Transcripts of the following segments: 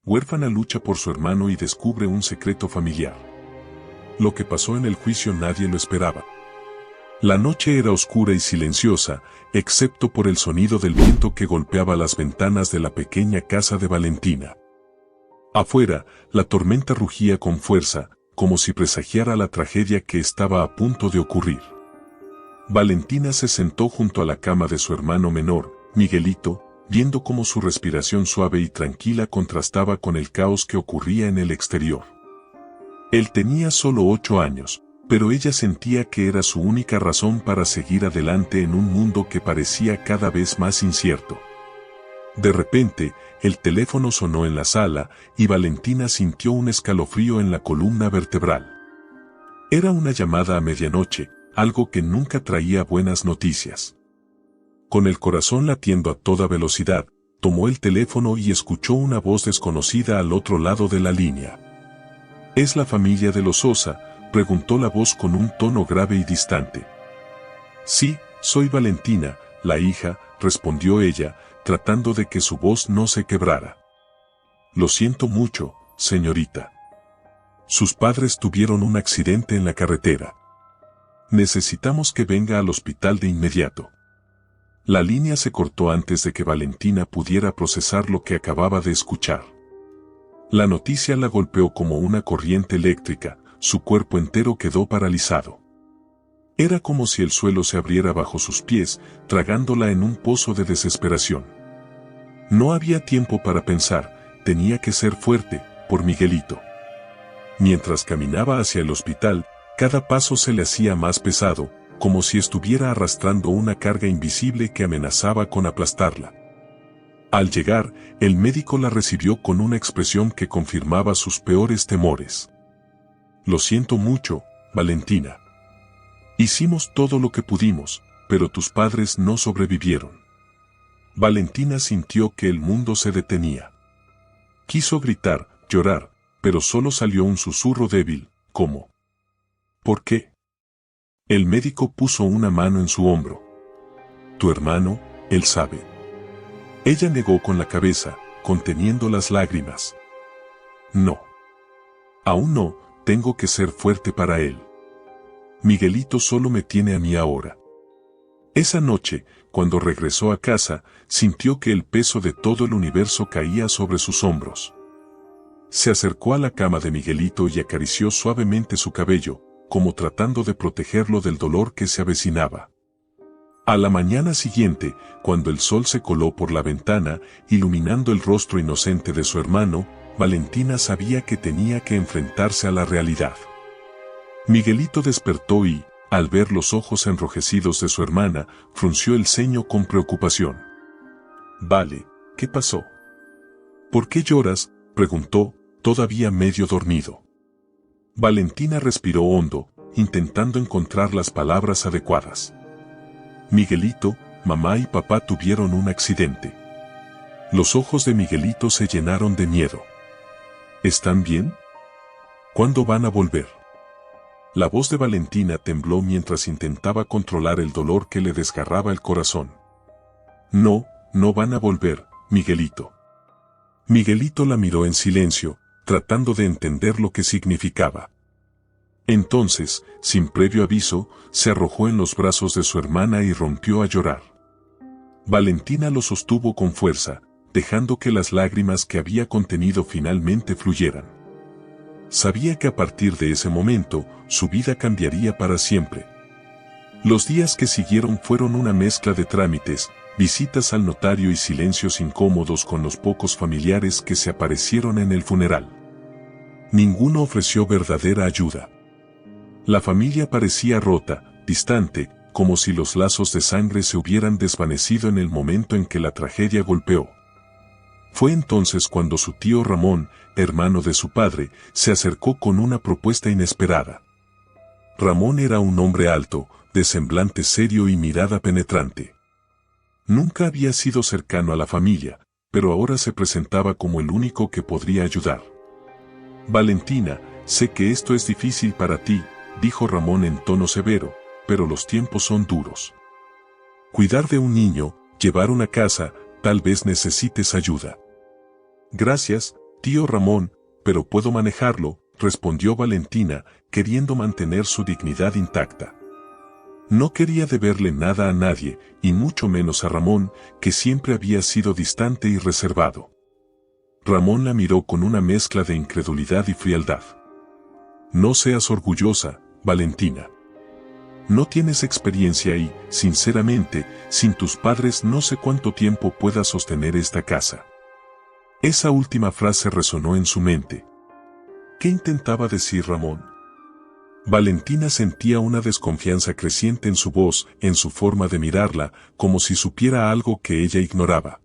huérfana lucha por su hermano y descubre un secreto familiar. Lo que pasó en el juicio nadie lo esperaba. La noche era oscura y silenciosa, excepto por el sonido del viento que golpeaba las ventanas de la pequeña casa de Valentina. Afuera, la tormenta rugía con fuerza, como si presagiara la tragedia que estaba a punto de ocurrir. Valentina se sentó junto a la cama de su hermano menor, Miguelito, viendo cómo su respiración suave y tranquila contrastaba con el caos que ocurría en el exterior. Él tenía solo 8 años, pero ella sentía que era su única razón para seguir adelante en un mundo que parecía cada vez más incierto. De repente, el teléfono sonó en la sala y Valentina sintió un escalofrío en la columna vertebral. Era una llamada a medianoche, algo que nunca traía buenas noticias. Con el corazón latiendo a toda velocidad, tomó el teléfono y escuchó una voz desconocida al otro lado de la línea. ¿Es la familia de los Sosa?, preguntó la voz con un tono grave y distante. Sí, soy Valentina, la hija, respondió ella, tratando de que su voz no se quebrara. Lo siento mucho, señorita. Sus padres tuvieron un accidente en la carretera. Necesitamos que venga al hospital de inmediato. La línea se cortó antes de que Valentina pudiera procesar lo que acababa de escuchar. La noticia la golpeó como una corriente eléctrica, su cuerpo entero quedó paralizado. Era como si el suelo se abriera bajo sus pies, tragándola en un pozo de desesperación. No había tiempo para pensar, tenía que ser fuerte, por Miguelito. Mientras caminaba hacia el hospital, cada paso se le hacía más pesado, como si estuviera arrastrando una carga invisible que amenazaba con aplastarla. Al llegar, el médico la recibió con una expresión que confirmaba sus peores temores. Lo siento mucho, Valentina. Hicimos todo lo que pudimos, pero tus padres no sobrevivieron. Valentina sintió que el mundo se detenía. Quiso gritar, llorar, pero solo salió un susurro débil, como: ¿por qué? El médico puso una mano en su hombro. Tu hermano, él sabe. Ella negó con la cabeza, conteniendo las lágrimas. No. Aún no, tengo que ser fuerte para él. Miguelito solo me tiene a mí ahora. Esa noche, cuando regresó a casa, sintió que el peso de todo el universo caía sobre sus hombros. Se acercó a la cama de Miguelito y acarició suavemente su cabello, como tratando de protegerlo del dolor que se avecinaba. A la mañana siguiente, cuando el sol se coló por la ventana, iluminando el rostro inocente de su hermano, Valentina sabía que tenía que enfrentarse a la realidad. Miguelito despertó y, al ver los ojos enrojecidos de su hermana, frunció el ceño con preocupación. Vale, ¿qué pasó? ¿Por qué lloras?, preguntó, todavía medio dormido. Valentina respiró hondo, intentando encontrar las palabras adecuadas. Miguelito, mamá y papá tuvieron un accidente. Los ojos de Miguelito se llenaron de miedo. ¿Están bien? ¿Cuándo van a volver? La voz de Valentina tembló mientras intentaba controlar el dolor que le desgarraba el corazón. No, no van a volver, Miguelito. Miguelito la miró en silencio, tratando de entender lo que significaba. Entonces, sin previo aviso, se arrojó en los brazos de su hermana y rompió a llorar. Valentina lo sostuvo con fuerza, dejando que las lágrimas que había contenido finalmente fluyeran. Sabía que a partir de ese momento, su vida cambiaría para siempre. Los días que siguieron fueron una mezcla de trámites, visitas al notario y silencios incómodos con los pocos familiares que se aparecieron en el funeral. Ninguno ofreció verdadera ayuda. La familia parecía rota, distante, como si los lazos de sangre se hubieran desvanecido en el momento en que la tragedia golpeó. Fue entonces cuando su tío Ramón, hermano de su padre, se acercó con una propuesta inesperada. Ramón era un hombre alto, de semblante serio y mirada penetrante. Nunca había sido cercano a la familia, pero ahora se presentaba como el único que podría ayudar. Valentina, sé que esto es difícil para ti, dijo Ramón en tono severo, pero los tiempos son duros. Cuidar de un niño, llevar una casa, tal vez necesites ayuda. Gracias, Tío Ramón, pero puedo manejarlo, respondió Valentina, queriendo mantener su dignidad intacta. No quería deberle nada a nadie, y mucho menos a Ramón, que siempre había sido distante y reservado. Ramón la miró con una mezcla de incredulidad y frialdad. No seas orgullosa, Valentina. No tienes experiencia y, sinceramente, sin tus padres no sé cuánto tiempo puedas sostener esta casa. Esa última frase resonó en su mente. ¿Qué intentaba decir Ramón? Valentina sentía una desconfianza creciente en su voz, en su forma de mirarla, como si supiera algo que ella ignoraba.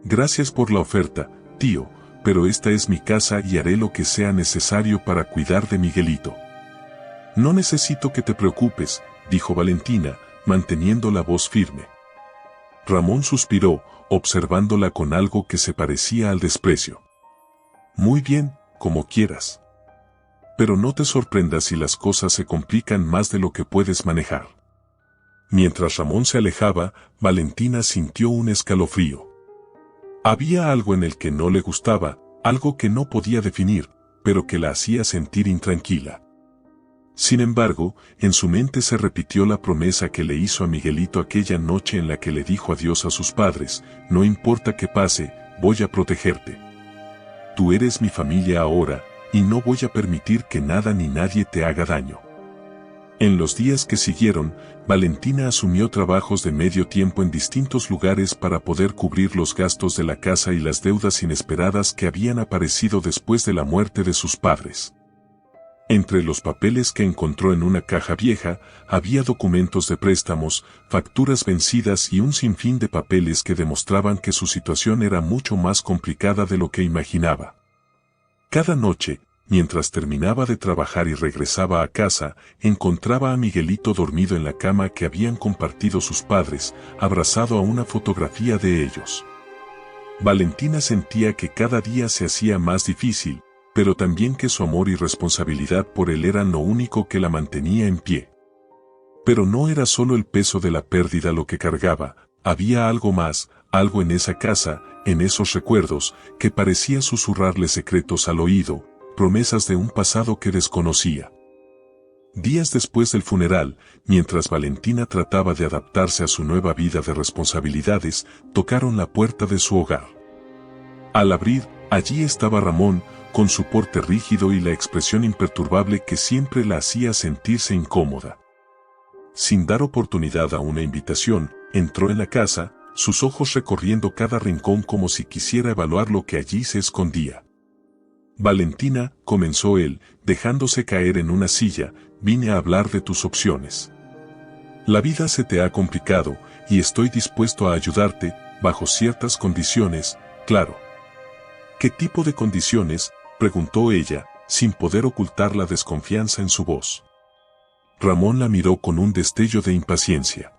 Gracias por la oferta, tío, pero esta es mi casa y haré lo que sea necesario para cuidar de Miguelito. No necesito que te preocupes, dijo Valentina, manteniendo la voz firme. Ramón suspiró, observándola con algo que se parecía al desprecio. Muy bien, como quieras. Pero no te sorprendas si las cosas se complican más de lo que puedes manejar. Mientras Ramón se alejaba, Valentina sintió un escalofrío. Había algo en el que no le gustaba, algo que no podía definir, pero que la hacía sentir intranquila. Sin embargo, en su mente se repitió la promesa que le hizo a Miguelito aquella noche en la que le dijo adiós a sus padres: no importa qué pase, voy a protegerte. Tú eres mi familia ahora, y no voy a permitir que nada ni nadie te haga daño. En los días que siguieron, Valentina asumió trabajos de medio tiempo en distintos lugares para poder cubrir los gastos de la casa y las deudas inesperadas que habían aparecido después de la muerte de sus padres. Entre los papeles que encontró en una caja vieja, había documentos de préstamos, facturas vencidas y un sinfín de papeles que demostraban que su situación era mucho más complicada de lo que imaginaba. Cada noche, mientras terminaba de trabajar y regresaba a casa, encontraba a Miguelito dormido en la cama que habían compartido sus padres, abrazado a una fotografía de ellos. Valentina sentía que cada día se hacía más difícil, pero también que su amor y responsabilidad por él eran lo único que la mantenía en pie. Pero no era solo el peso de la pérdida lo que cargaba, había algo más, algo en esa casa, en esos recuerdos, que parecía susurrarle secretos al oído, promesas de un pasado que desconocía. Días después del funeral, mientras Valentina trataba de adaptarse a su nueva vida de responsabilidades, tocaron la puerta de su hogar. Al abrir, allí estaba Ramón, con su porte rígido y la expresión imperturbable que siempre la hacía sentirse incómoda. Sin dar oportunidad a una invitación, entró en la casa, sus ojos recorriendo cada rincón como si quisiera evaluar lo que allí se escondía. Valentina, comenzó él, dejándose caer en una silla, vine a hablar de tus opciones. La vida se te ha complicado, y estoy dispuesto a ayudarte, bajo ciertas condiciones, claro. ¿Qué tipo de condiciones?, preguntó ella, sin poder ocultar la desconfianza en su voz. Ramón la miró con un destello de impaciencia.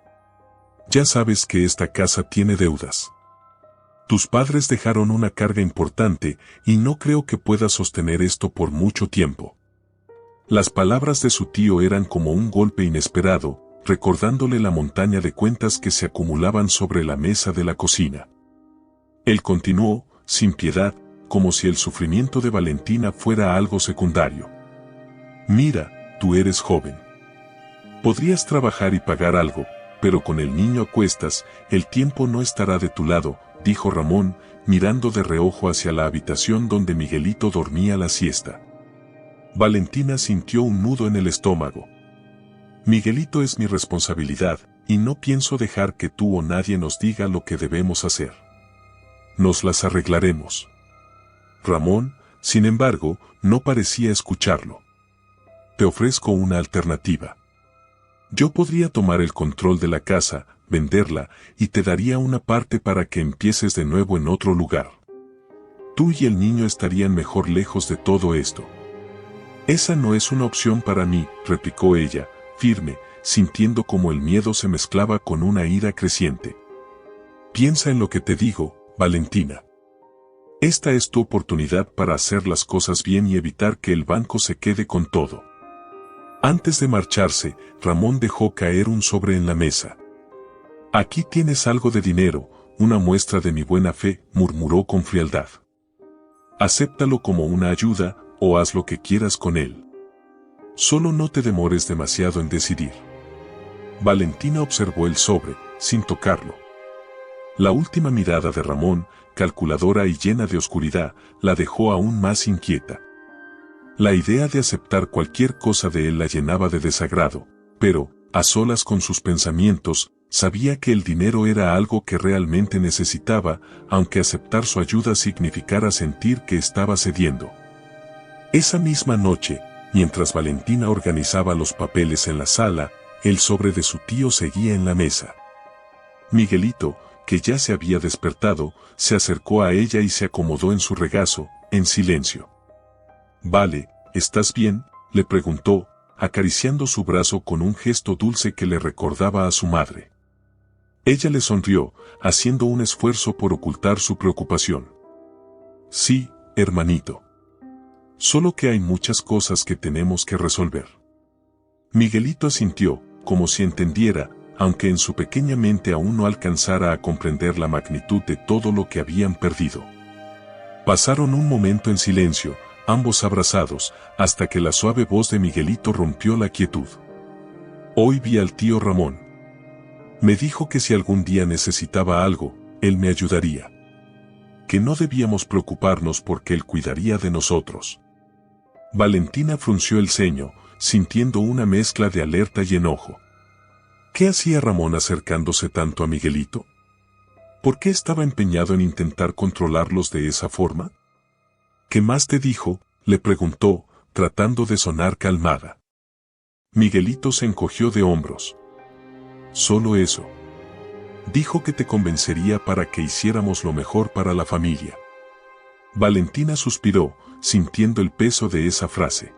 Ya sabes que esta casa tiene deudas. Tus padres dejaron una carga importante y no creo que puedas sostener esto por mucho tiempo. Las palabras de su tío eran como un golpe inesperado, recordándole la montaña de cuentas que se acumulaban sobre la mesa de la cocina. Él continuó, sin piedad, como si el sufrimiento de Valentina fuera algo secundario. Mira, tú eres joven. Podrías trabajar y pagar algo, pero con el niño a cuestas, el tiempo no estará de tu lado, dijo Ramón, mirando de reojo hacia la habitación donde Miguelito dormía la siesta. Valentina sintió un nudo en el estómago. Miguelito es mi responsabilidad, y no pienso dejar que tú o nadie nos diga lo que debemos hacer. Nos las arreglaremos. Ramón, sin embargo, no parecía escucharlo. Te ofrezco una alternativa. Yo podría tomar el control de la casa, venderla, y te daría una parte para que empieces de nuevo en otro lugar. Tú y el niño estarían mejor lejos de todo esto. Esa no es una opción para mí, replicó ella, firme, sintiendo como el miedo se mezclaba con una ira creciente. Piensa en lo que te digo, Valentina. Esta es tu oportunidad para hacer las cosas bien y evitar que el banco se quede con todo. Antes de marcharse, Ramón dejó caer un sobre en la mesa. Aquí tienes algo de dinero, una muestra de mi buena fe, murmuró con frialdad. Acéptalo como una ayuda, o haz lo que quieras con él. Solo no te demores demasiado en decidir. Valentina observó el sobre, sin tocarlo. La última mirada de Ramón, calculadora y llena de oscuridad, la dejó aún más inquieta. La idea de aceptar cualquier cosa de él la llenaba de desagrado, pero, a solas con sus pensamientos, sabía que el dinero era algo que realmente necesitaba, aunque aceptar su ayuda significara sentir que estaba cediendo. Esa misma noche, mientras Valentina organizaba los papeles en la sala, el sobre de su tío seguía en la mesa. Miguelito, que ya se había despertado, se acercó a ella y se acomodó en su regazo, en silencio. «Vale, ¿estás bien?», le preguntó, acariciando su brazo con un gesto dulce que le recordaba a su madre. Ella le sonrió, haciendo un esfuerzo por ocultar su preocupación. «Sí, hermanito. Solo que hay muchas cosas que tenemos que resolver». Miguelito asintió, como si entendiera, aunque en su pequeña mente aún no alcanzara a comprender la magnitud de todo lo que habían perdido. Pasaron un momento en silencio, ambos abrazados, hasta que la suave voz de Miguelito rompió la quietud. «Hoy vi al tío Ramón. Me dijo que si algún día necesitaba algo, él me ayudaría. Que no debíamos preocuparnos porque él cuidaría de nosotros». Valentina frunció el ceño, sintiendo una mezcla de alerta y enojo. ¿Qué hacía Ramón acercándose tanto a Miguelito? ¿Por qué estaba empeñado en intentar controlarlos de esa forma? ¿Qué más te dijo?, le preguntó, tratando de sonar calmada. Miguelito se encogió de hombros. Solo eso. Dijo que te convencería para que hiciéramos lo mejor para la familia. Valentina suspiró, sintiendo el peso de esa frase.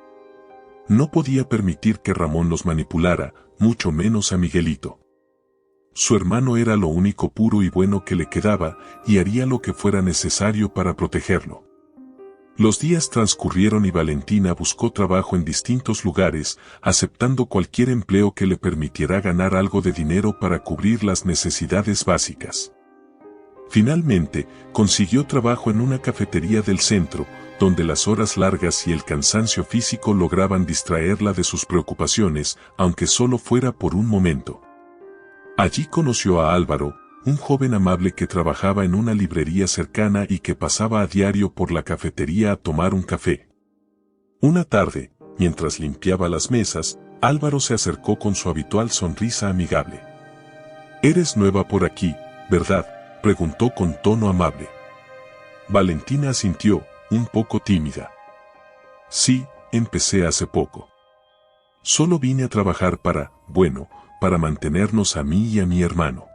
No podía permitir que Ramón los manipulara, mucho menos a Miguelito. Su hermano era lo único puro y bueno que le quedaba, y haría lo que fuera necesario para protegerlo. Los días transcurrieron y Valentina buscó trabajo en distintos lugares, aceptando cualquier empleo que le permitiera ganar algo de dinero para cubrir las necesidades básicas. Finalmente, consiguió trabajo en una cafetería del centro, donde las horas largas y el cansancio físico lograban distraerla de sus preocupaciones, aunque solo fuera por un momento. Allí conoció a Álvaro, un joven amable que trabajaba en una librería cercana y que pasaba a diario por la cafetería a tomar un café. Una tarde, mientras limpiaba las mesas, Álvaro se acercó con su habitual sonrisa amigable. «Eres nueva por aquí, ¿verdad?», preguntó con tono amable. Valentina asintió, un poco tímida. «Sí, empecé hace poco. Solo vine a trabajar para mantenernos a mí y a mi hermano».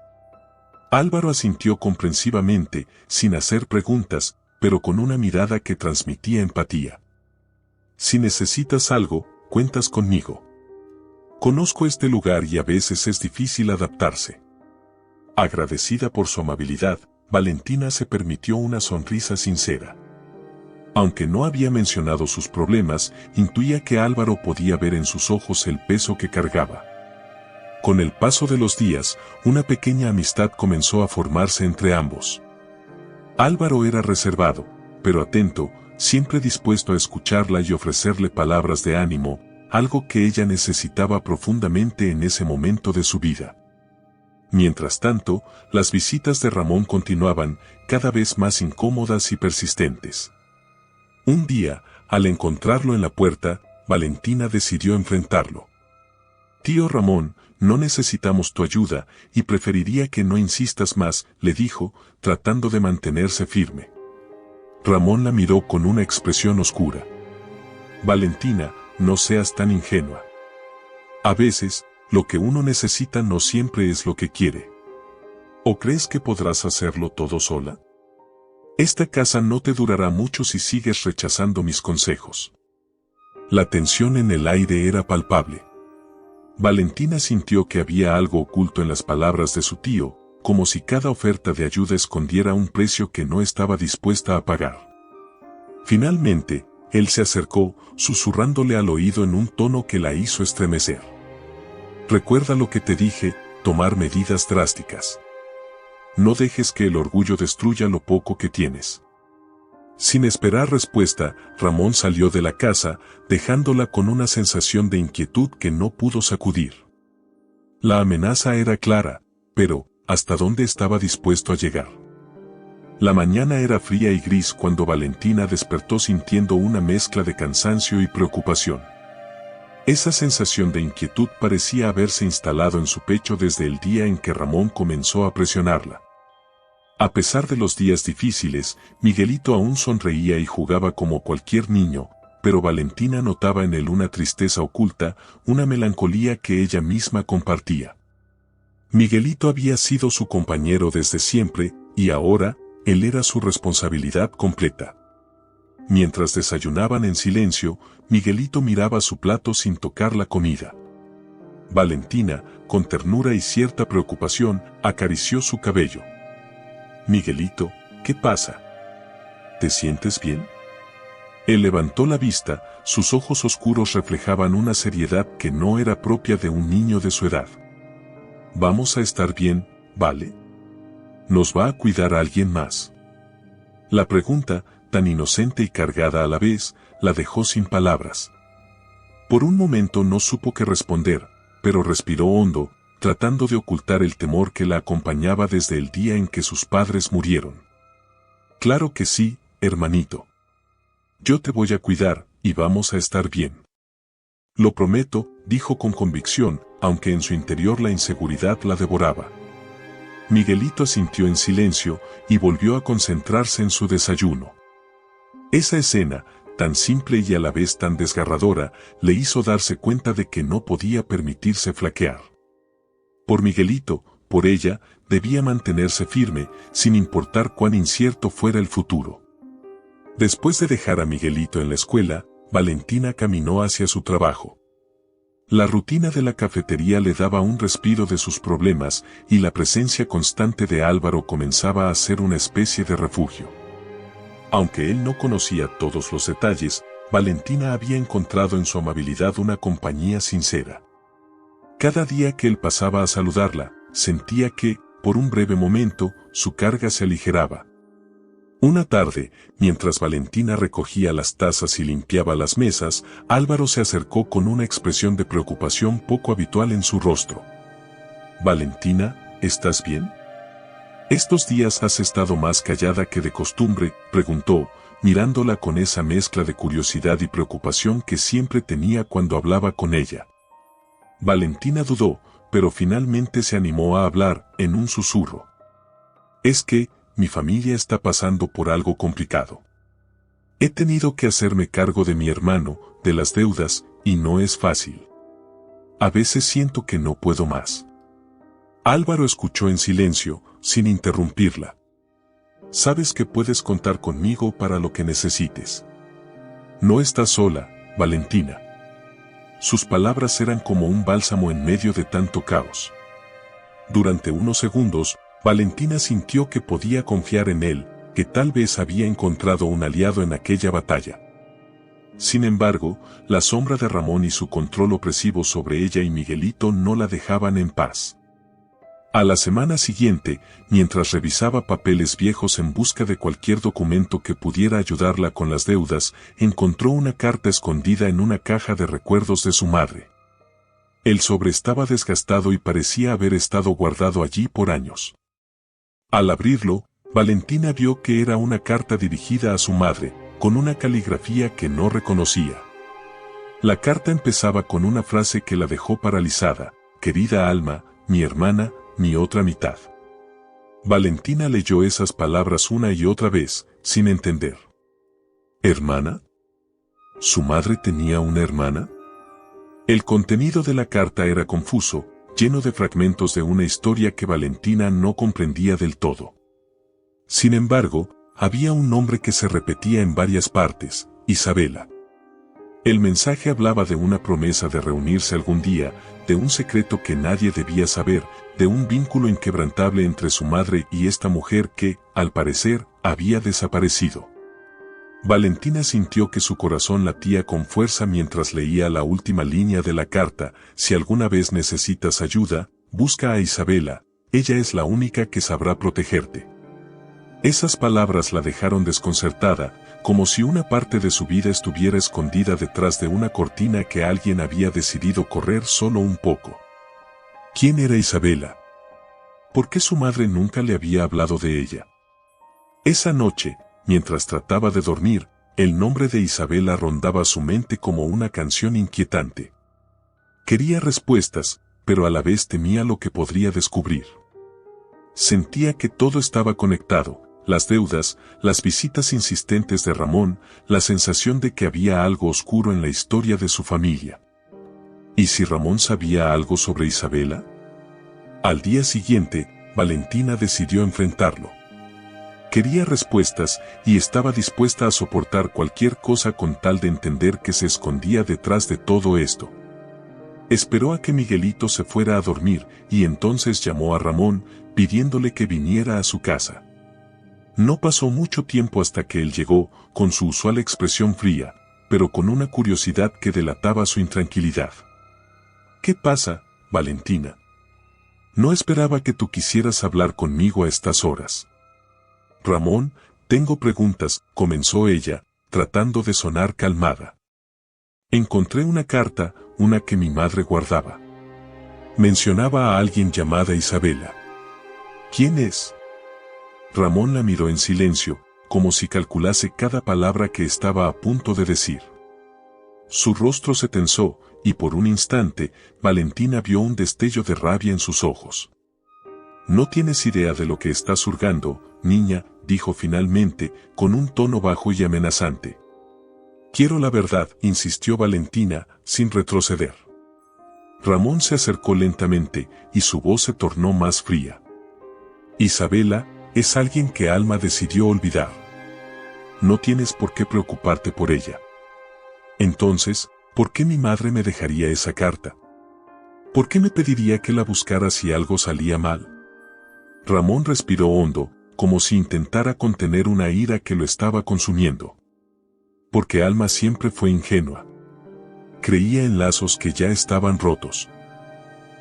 Álvaro asintió comprensivamente, sin hacer preguntas, pero con una mirada que transmitía empatía. «Si necesitas algo, cuentas conmigo. Conozco este lugar y a veces es difícil adaptarse». Agradecida por su amabilidad, Valentina se permitió una sonrisa sincera. Aunque no había mencionado sus problemas, intuía que Álvaro podía ver en sus ojos el peso que cargaba. Con el paso de los días, una pequeña amistad comenzó a formarse entre ambos. Álvaro era reservado, pero atento, siempre dispuesto a escucharla y ofrecerle palabras de ánimo, algo que ella necesitaba profundamente en ese momento de su vida. Mientras tanto, las visitas de Ramón continuaban, cada vez más incómodas y persistentes. Un día, al encontrarlo en la puerta, Valentina decidió enfrentarlo. «Tío Ramón, no necesitamos tu ayuda, y preferiría que no insistas más», le dijo, tratando de mantenerse firme. Ramón la miró con una expresión oscura. «Valentina, no seas tan ingenua. A veces, lo que uno necesita no siempre es lo que quiere. ¿O crees que podrás hacerlo todo sola? Esta casa no te durará mucho si sigues rechazando mis consejos». La tensión en el aire era palpable. Valentina sintió que había algo oculto en las palabras de su tío, como si cada oferta de ayuda escondiera un precio que no estaba dispuesta a pagar. Finalmente, él se acercó, susurrándole al oído en un tono que la hizo estremecer. «Recuerda lo que te dije, tomar medidas drásticas. No dejes que el orgullo destruya lo poco que tienes». Sin esperar respuesta, Ramón salió de la casa, dejándola con una sensación de inquietud que no pudo sacudir. La amenaza era clara, pero ¿hasta dónde estaba dispuesto a llegar? La mañana era fría y gris cuando Valentina despertó sintiendo una mezcla de cansancio y preocupación. Esa sensación de inquietud parecía haberse instalado en su pecho desde el día en que Ramón comenzó a presionarla. A pesar de los días difíciles, Miguelito aún sonreía y jugaba como cualquier niño, pero Valentina notaba en él una tristeza oculta, una melancolía que ella misma compartía. Miguelito había sido su compañero desde siempre, y ahora, él era su responsabilidad completa. Mientras desayunaban en silencio, Miguelito miraba su plato sin tocar la comida. Valentina, con ternura y cierta preocupación, acarició su cabello. «Miguelito, ¿qué pasa? ¿Te sientes bien?» Él levantó la vista, sus ojos oscuros reflejaban una seriedad que no era propia de un niño de su edad. «Vamos a estar bien, ¿vale? ¿Nos va a cuidar alguien más?» La pregunta, tan inocente y cargada a la vez, la dejó sin palabras. Por un momento no supo qué responder, pero respiró hondo, tratando de ocultar el temor que la acompañaba desde el día en que sus padres murieron. «Claro que sí, hermanito. Yo te voy a cuidar, y vamos a estar bien. Lo prometo», dijo con convicción, aunque en su interior la inseguridad la devoraba. Miguelito asintió en silencio, y volvió a concentrarse en su desayuno. Esa escena, tan simple y a la vez tan desgarradora, le hizo darse cuenta de que no podía permitirse flaquear. Por Miguelito, por ella, debía mantenerse firme, sin importar cuán incierto fuera el futuro. Después de dejar a Miguelito en la escuela, Valentina caminó hacia su trabajo. La rutina de la cafetería le daba un respiro de sus problemas, y la presencia constante de Álvaro comenzaba a ser una especie de refugio. Aunque él no conocía todos los detalles, Valentina había encontrado en su amabilidad una compañía sincera. Cada día que él pasaba a saludarla, sentía que, por un breve momento, su carga se aligeraba. Una tarde, mientras Valentina recogía las tazas y limpiaba las mesas, Álvaro se acercó con una expresión de preocupación poco habitual en su rostro. «Valentina, ¿estás bien? ¿Estos días has estado más callada que de costumbre?», preguntó, mirándola con esa mezcla de curiosidad y preocupación que siempre tenía cuando hablaba con ella. Valentina dudó, pero finalmente se animó a hablar, en un susurro. «Es que, mi familia está pasando por algo complicado. He tenido que hacerme cargo de mi hermano, de las deudas, y no es fácil. A veces siento que no puedo más». Álvaro escuchó en silencio, sin interrumpirla. «Sabes que puedes contar conmigo para lo que necesites. No estás sola, Valentina». Sus palabras eran como un bálsamo en medio de tanto caos. Durante unos segundos, Valentina sintió que podía confiar en él, que tal vez había encontrado un aliado en aquella batalla. Sin embargo, la sombra de Ramón y su control opresivo sobre ella y Miguelito no la dejaban en paz. A la semana siguiente, mientras revisaba papeles viejos en busca de cualquier documento que pudiera ayudarla con las deudas, encontró una carta escondida en una caja de recuerdos de su madre. El sobre estaba desgastado y parecía haber estado guardado allí por años. Al abrirlo, Valentina vio que era una carta dirigida a su madre, con una caligrafía que no reconocía. La carta empezaba con una frase que la dejó paralizada: «Querida Alma, mi hermana, mi otra mitad». Valentina leyó esas palabras una y otra vez, sin entender. ¿Hermana? ¿Su madre tenía una hermana? El contenido de la carta era confuso, lleno de fragmentos de una historia que Valentina no comprendía del todo. Sin embargo, había un nombre que se repetía en varias partes: Isabela. El mensaje hablaba de una promesa de reunirse algún día, de un secreto que nadie debía saber, de un vínculo inquebrantable entre su madre y esta mujer que, al parecer, había desaparecido. Valentina sintió que su corazón latía con fuerza mientras leía la última línea de la carta: «Si alguna vez necesitas ayuda, busca a Isabela, ella es la única que sabrá protegerte». Esas palabras la dejaron desconcertada, como si una parte de su vida estuviera escondida detrás de una cortina que alguien había decidido correr solo un poco. ¿Quién era Isabela? ¿Por qué su madre nunca le había hablado de ella? Esa noche, mientras trataba de dormir, el nombre de Isabela rondaba su mente como una canción inquietante. Quería respuestas, pero a la vez temía lo que podría descubrir. Sentía que todo estaba conectado, las deudas, las visitas insistentes de Ramón, la sensación de que había algo oscuro en la historia de su familia. ¿Y si Ramón sabía algo sobre Isabela? Al día siguiente, Valentina decidió enfrentarlo. Quería respuestas y estaba dispuesta a soportar cualquier cosa con tal de entender qué se escondía detrás de todo esto. Esperó a que Miguelito se fuera a dormir y entonces llamó a Ramón, pidiéndole que viniera a su casa. No pasó mucho tiempo hasta que él llegó, con su usual expresión fría, pero con una curiosidad que delataba su intranquilidad. ¿Qué pasa, Valentina? No esperaba que tú quisieras hablar conmigo a estas horas. Ramón, tengo preguntas, comenzó ella, tratando de sonar calmada. Encontré una carta, una que mi madre guardaba. Mencionaba a alguien llamada Isabela. ¿Quién es? Ramón la miró en silencio, como si calculase cada palabra que estaba a punto de decir. Su rostro se tensó, y por un instante, Valentina vio un destello de rabia en sus ojos. No tienes idea de lo que estás hurgando, niña, dijo finalmente, con un tono bajo y amenazante. Quiero la verdad, insistió Valentina, sin retroceder. Ramón se acercó lentamente, y su voz se tornó más fría. Isabela, es alguien que Alma decidió olvidar. No tienes por qué preocuparte por ella. Entonces, ¿por qué mi madre me dejaría esa carta? ¿Por qué me pediría que la buscara si algo salía mal? Ramón respiró hondo, como si intentara contener una ira que lo estaba consumiendo. Porque Alma siempre fue ingenua. Creía en lazos que ya estaban rotos.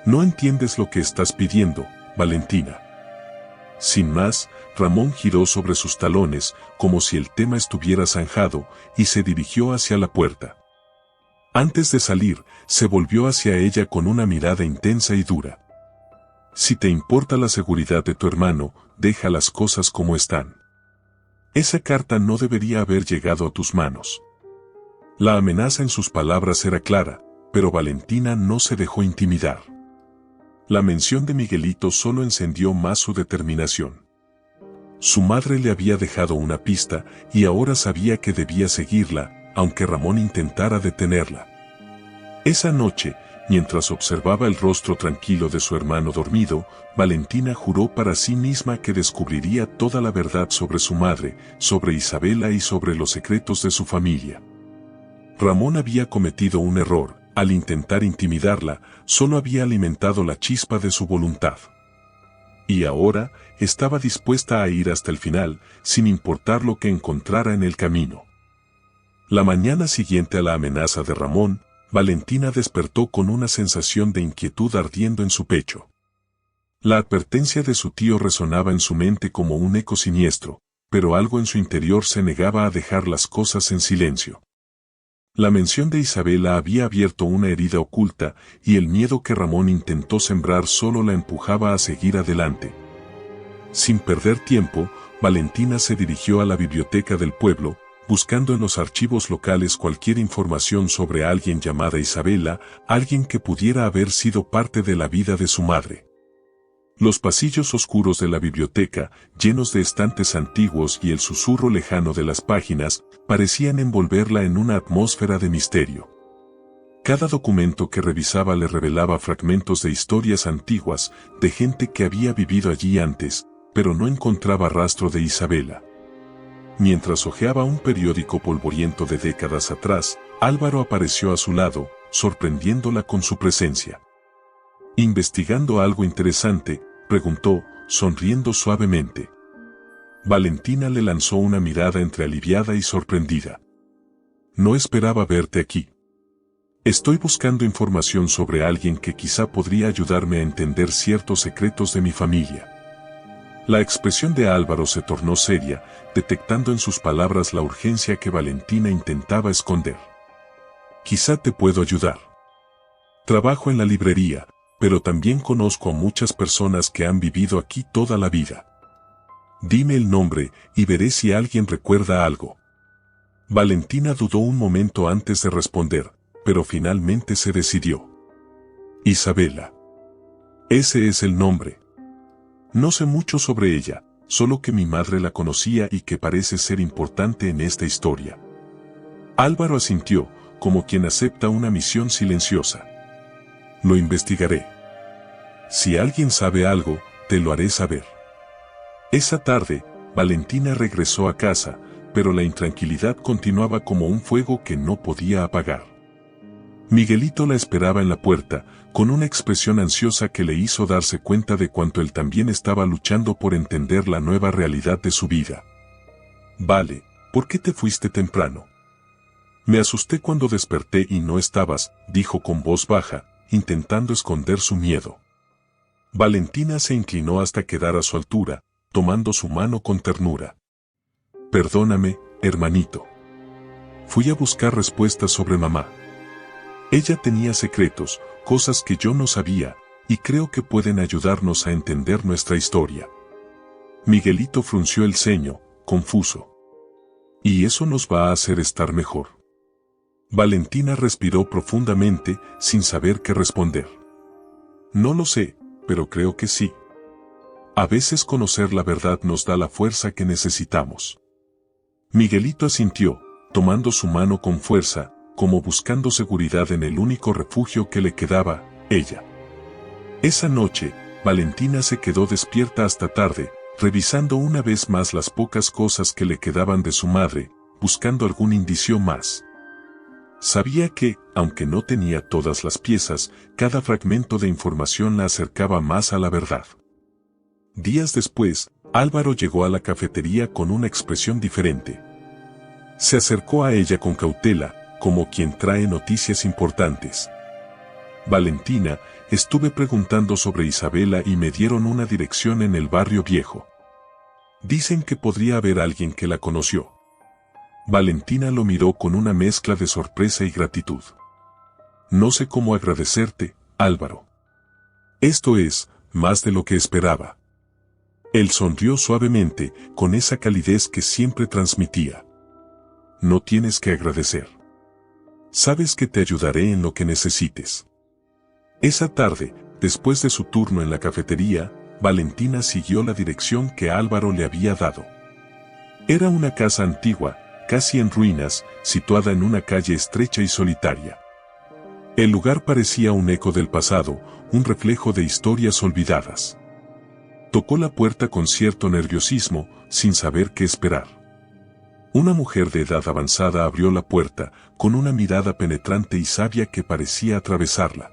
No entiendes lo que estás pidiendo, Valentina. Sin más, Ramón giró sobre sus talones, como si el tema estuviera zanjado, y se dirigió hacia la puerta. Antes de salir, se volvió hacia ella con una mirada intensa y dura. Si te importa la seguridad de tu hermano, deja las cosas como están. Esa carta no debería haber llegado a tus manos. La amenaza en sus palabras era clara, pero Valentina no se dejó intimidar. La mención de Miguelito solo encendió más su determinación. Su madre le había dejado una pista y ahora sabía que debía seguirla, aunque Ramón intentara detenerla. Esa noche, mientras observaba el rostro tranquilo de su hermano dormido, Valentina juró para sí misma que descubriría toda la verdad sobre su madre, sobre Isabela y sobre los secretos de su familia. Ramón había cometido un error. Al intentar intimidarla, solo había alimentado la chispa de su voluntad. Y ahora, estaba dispuesta a ir hasta el final, sin importar lo que encontrara en el camino. La mañana siguiente a la amenaza de Ramón, Valentina despertó con una sensación de inquietud ardiendo en su pecho. La advertencia de su tío resonaba en su mente como un eco siniestro, pero algo en su interior se negaba a dejar las cosas en silencio. La mención de Isabela había abierto una herida oculta, y el miedo que Ramón intentó sembrar solo la empujaba a seguir adelante. Sin perder tiempo, Valentina se dirigió a la biblioteca del pueblo, buscando en los archivos locales cualquier información sobre alguien llamada Isabela, alguien que pudiera haber sido parte de la vida de su madre. Los pasillos oscuros de la biblioteca, llenos de estantes antiguos y el susurro lejano de las páginas, parecían envolverla en una atmósfera de misterio. Cada documento que revisaba le revelaba fragmentos de historias antiguas, de gente que había vivido allí antes, pero no encontraba rastro de Isabela. Mientras hojeaba un periódico polvoriento de décadas atrás, Álvaro apareció a su lado, sorprendiéndola con su presencia. ¿Investigando algo interesante?, preguntó, sonriendo suavemente. Valentina le lanzó una mirada entre aliviada y sorprendida. No esperaba verte aquí. Estoy buscando información sobre alguien que quizá podría ayudarme a entender ciertos secretos de mi familia. La expresión de Álvaro se tornó seria, detectando en sus palabras la urgencia que Valentina intentaba esconder. Quizá te puedo ayudar. Trabajo en la librería, pero también conozco a muchas personas que han vivido aquí toda la vida. Dime el nombre y veré si alguien recuerda algo. Valentina dudó un momento antes de responder, pero finalmente se decidió. Isabela. Ese es el nombre. No sé mucho sobre ella, solo que mi madre la conocía y que parece ser importante en esta historia. Álvaro asintió, como quien acepta una misión silenciosa. Lo investigaré. Si alguien sabe algo, te lo haré saber. Esa tarde, Valentina regresó a casa, pero la intranquilidad continuaba como un fuego que no podía apagar. Miguelito la esperaba en la puerta, con una expresión ansiosa que le hizo darse cuenta de cuánto él también estaba luchando por entender la nueva realidad de su vida. Vale, ¿por qué te fuiste temprano? Me asusté cuando desperté y no estabas, dijo con voz baja, intentando esconder su miedo. Valentina se inclinó hasta quedar a su altura, tomando su mano con ternura. Perdóname, hermanito. Fui a buscar respuestas sobre mamá. Ella tenía secretos, cosas que yo no sabía, y creo que pueden ayudarnos a entender nuestra historia. Miguelito frunció el ceño, confuso. Y eso nos va a hacer estar mejor. Valentina respiró profundamente, sin saber qué responder. No lo sé, pero creo que sí. A veces conocer la verdad nos da la fuerza que necesitamos. Miguelito asintió, tomando su mano con fuerza, como buscando seguridad en el único refugio que le quedaba, ella. Esa noche, Valentina se quedó despierta hasta tarde, revisando una vez más las pocas cosas que le quedaban de su madre, buscando algún indicio más. Sabía que, aunque no tenía todas las piezas, cada fragmento de información la acercaba más a la verdad. Días después, Álvaro llegó a la cafetería con una expresión diferente. Se acercó a ella con cautela, como quien trae noticias importantes. Valentina, estuve preguntando sobre Isabela y me dieron una dirección en el barrio viejo. Dicen que podría haber alguien que la conoció. Valentina lo miró con una mezcla de sorpresa y gratitud. No sé cómo agradecerte, Álvaro. Esto es, más de lo que esperaba. Él sonrió suavemente, con esa calidez que siempre transmitía. No tienes que agradecer. Sabes que te ayudaré en lo que necesites. Esa tarde, después de su turno en la cafetería, Valentina siguió la dirección que Álvaro le había dado. Era una casa antigua, casi en ruinas, situada en una calle estrecha y solitaria. El lugar parecía un eco del pasado, un reflejo de historias olvidadas. Tocó la puerta con cierto nerviosismo, sin saber qué esperar. Una mujer de edad avanzada abrió la puerta, con una mirada penetrante y sabia que parecía atravesarla.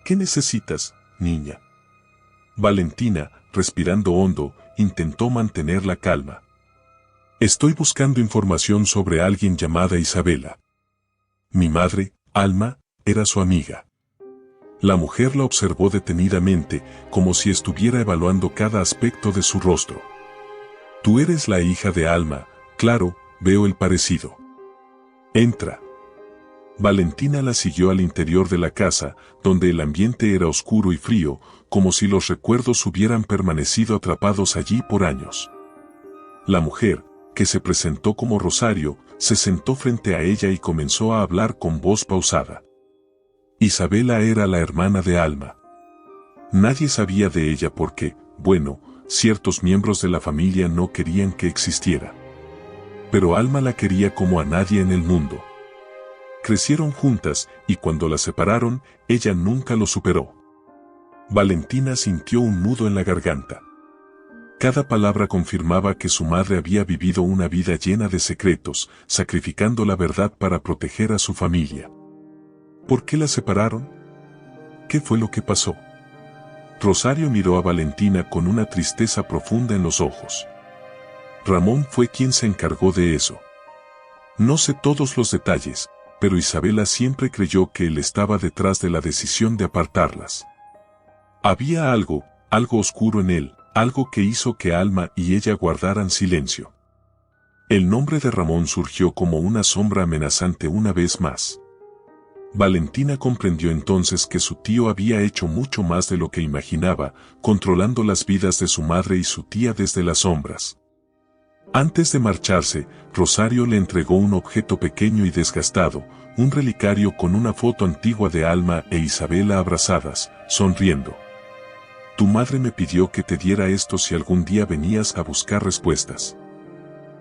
¿Qué necesitas, niña? Valentina, respirando hondo, intentó mantener la calma. Estoy buscando información sobre alguien llamada Isabela. Mi madre, Alma, era su amiga. La mujer la observó detenidamente, como si estuviera evaluando cada aspecto de su rostro. Tú eres la hija de Alma, claro, veo el parecido. Entra. Valentina la siguió al interior de la casa, donde el ambiente era oscuro y frío, como si los recuerdos hubieran permanecido atrapados allí por años. La mujer, que se presentó como Rosario, se sentó frente a ella y comenzó a hablar con voz pausada. Isabela era la hermana de Alma. Nadie sabía de ella porque, bueno, ciertos miembros de la familia no querían que existiera. Pero Alma la quería como a nadie en el mundo. Crecieron juntas, y cuando la separaron, ella nunca lo superó. Valentina sintió un nudo en la garganta. Cada palabra confirmaba que su madre había vivido una vida llena de secretos, sacrificando la verdad para proteger a su familia. ¿Por qué la separaron? ¿Qué fue lo que pasó? Rosario miró a Valentina con una tristeza profunda en los ojos. Ramón fue quien se encargó de eso. No sé todos los detalles, pero Isabela siempre creyó que él estaba detrás de la decisión de apartarlas. Había algo oscuro en él, algo que hizo que Alma y ella guardaran silencio. El nombre de Ramón surgió como una sombra amenazante una vez más. Valentina comprendió entonces que su tío había hecho mucho más de lo que imaginaba, controlando las vidas de su madre y su tía desde las sombras. Antes de marcharse, Rosario le entregó un objeto pequeño y desgastado, un relicario con una foto antigua de Alma e Isabela abrazadas, sonriendo. Tu madre me pidió que te diera esto si algún día venías a buscar respuestas.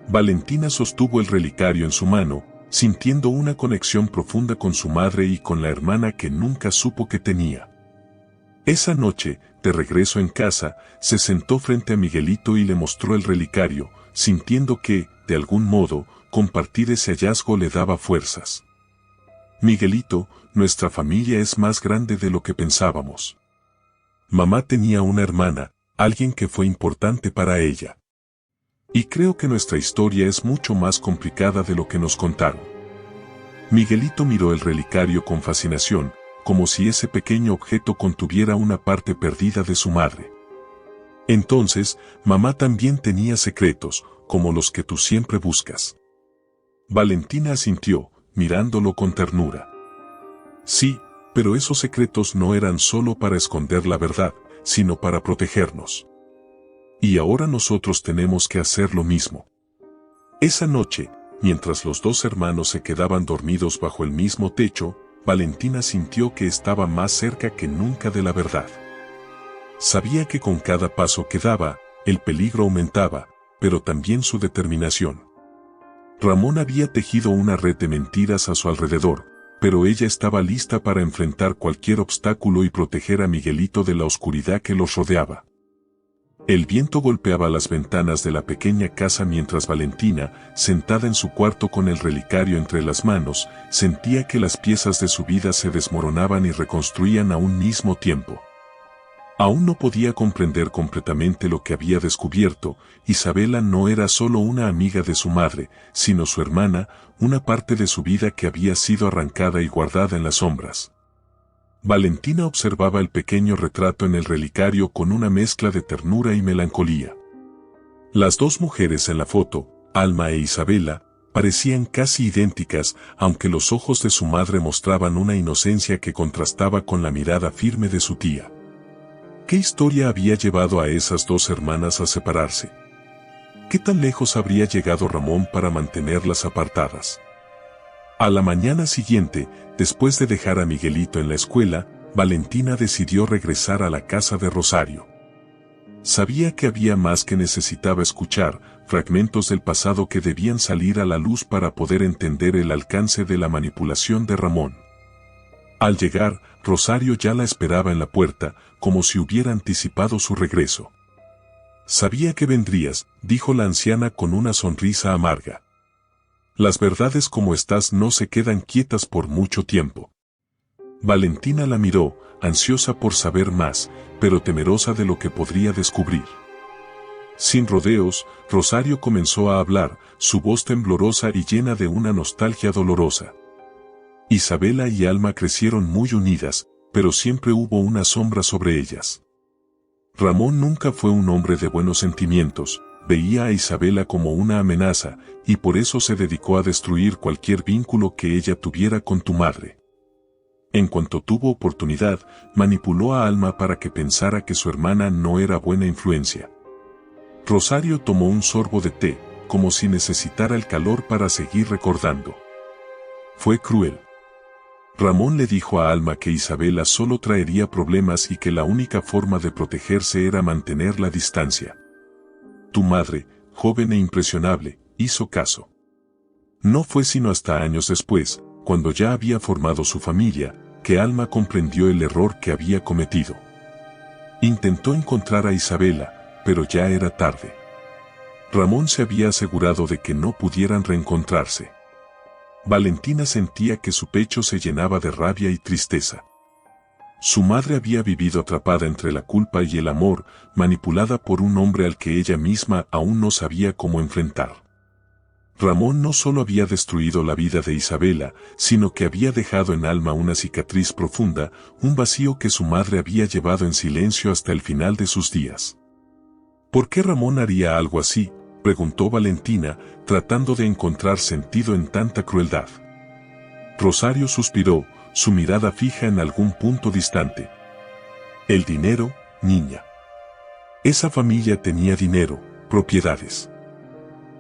Valentina sostuvo el relicario en su mano, sintiendo una conexión profunda con su madre y con la hermana que nunca supo que tenía. Esa noche, de regreso en casa, se sentó frente a Miguelito y le mostró el relicario, sintiendo que, de algún modo, compartir ese hallazgo le daba fuerzas. Miguelito, nuestra familia es más grande de lo que pensábamos. Mamá tenía una hermana, alguien que fue importante para ella. Y creo que nuestra historia es mucho más complicada de lo que nos contaron. Miguelito miró el relicario con fascinación, como si ese pequeño objeto contuviera una parte perdida de su madre. Entonces, mamá también tenía secretos, como los que tú siempre buscas. Valentina asintió, mirándolo con ternura. Sí, pero esos secretos no eran solo para esconder la verdad, sino para protegernos. Y ahora nosotros tenemos que hacer lo mismo. Esa noche, mientras los dos hermanos se quedaban dormidos bajo el mismo techo, Valentina sintió que estaba más cerca que nunca de la verdad. Sabía que con cada paso que daba, el peligro aumentaba, pero también su determinación. Ramón había tejido una red de mentiras a su alrededor, pero ella estaba lista para enfrentar cualquier obstáculo y proteger a Miguelito de la oscuridad que los rodeaba. El viento golpeaba las ventanas de la pequeña casa mientras Valentina, sentada en su cuarto con el relicario entre las manos, sentía que las piezas de su vida se desmoronaban y reconstruían a un mismo tiempo. Aún no podía comprender completamente lo que había descubierto. Isabela no era solo una amiga de su madre, sino su hermana, una parte de su vida que había sido arrancada y guardada en las sombras. Valentina observaba el pequeño retrato en el relicario con una mezcla de ternura y melancolía. Las dos mujeres en la foto, Alma e Isabela, parecían casi idénticas, aunque los ojos de su madre mostraban una inocencia que contrastaba con la mirada firme de su tía. ¿Qué historia había llevado a esas dos hermanas a separarse? ¿Qué tan lejos habría llegado Ramón para mantenerlas apartadas? A la mañana siguiente, después de dejar a Miguelito en la escuela, Valentina decidió regresar a la casa de Rosario. Sabía que había más que necesitaba escuchar, fragmentos del pasado que debían salir a la luz para poder entender el alcance de la manipulación de Ramón. Al llegar, Rosario ya la esperaba en la puerta, como si hubiera anticipado su regreso. Sabía que vendrías, dijo la anciana con una sonrisa amarga. Las verdades como estas no se quedan quietas por mucho tiempo. Valentina la miró, ansiosa por saber más, pero temerosa de lo que podría descubrir. Sin rodeos, Rosario comenzó a hablar, su voz temblorosa y llena de una nostalgia dolorosa. Isabela y Alma crecieron muy unidas, pero siempre hubo una sombra sobre ellas. Ramón nunca fue un hombre de buenos sentimientos, veía a Isabela como una amenaza, y por eso se dedicó a destruir cualquier vínculo que ella tuviera con tu madre. En cuanto tuvo oportunidad, manipuló a Alma para que pensara que su hermana no era buena influencia. Rosario tomó un sorbo de té, como si necesitara el calor para seguir recordando. Fue cruel. Ramón le dijo a Alma que Isabela solo traería problemas y que la única forma de protegerse era mantener la distancia. Tu madre, joven e impresionable, hizo caso. No fue sino hasta años después, cuando ya había formado su familia, que Alma comprendió el error que había cometido. Intentó encontrar a Isabela, pero ya era tarde. Ramón se había asegurado de que no pudieran reencontrarse. Valentina sentía que su pecho se llenaba de rabia y tristeza. Su madre había vivido atrapada entre la culpa y el amor, manipulada por un hombre al que ella misma aún no sabía cómo enfrentar. Ramón no solo había destruido la vida de Isabela, sino que había dejado en Alma una cicatriz profunda, un vacío que su madre había llevado en silencio hasta el final de sus días. ¿Por qué Ramón haría algo así?, preguntó Valentina, tratando de encontrar sentido en tanta crueldad. Rosario suspiró, su mirada fija en algún punto distante. El dinero, niña. Esa familia tenía dinero, propiedades.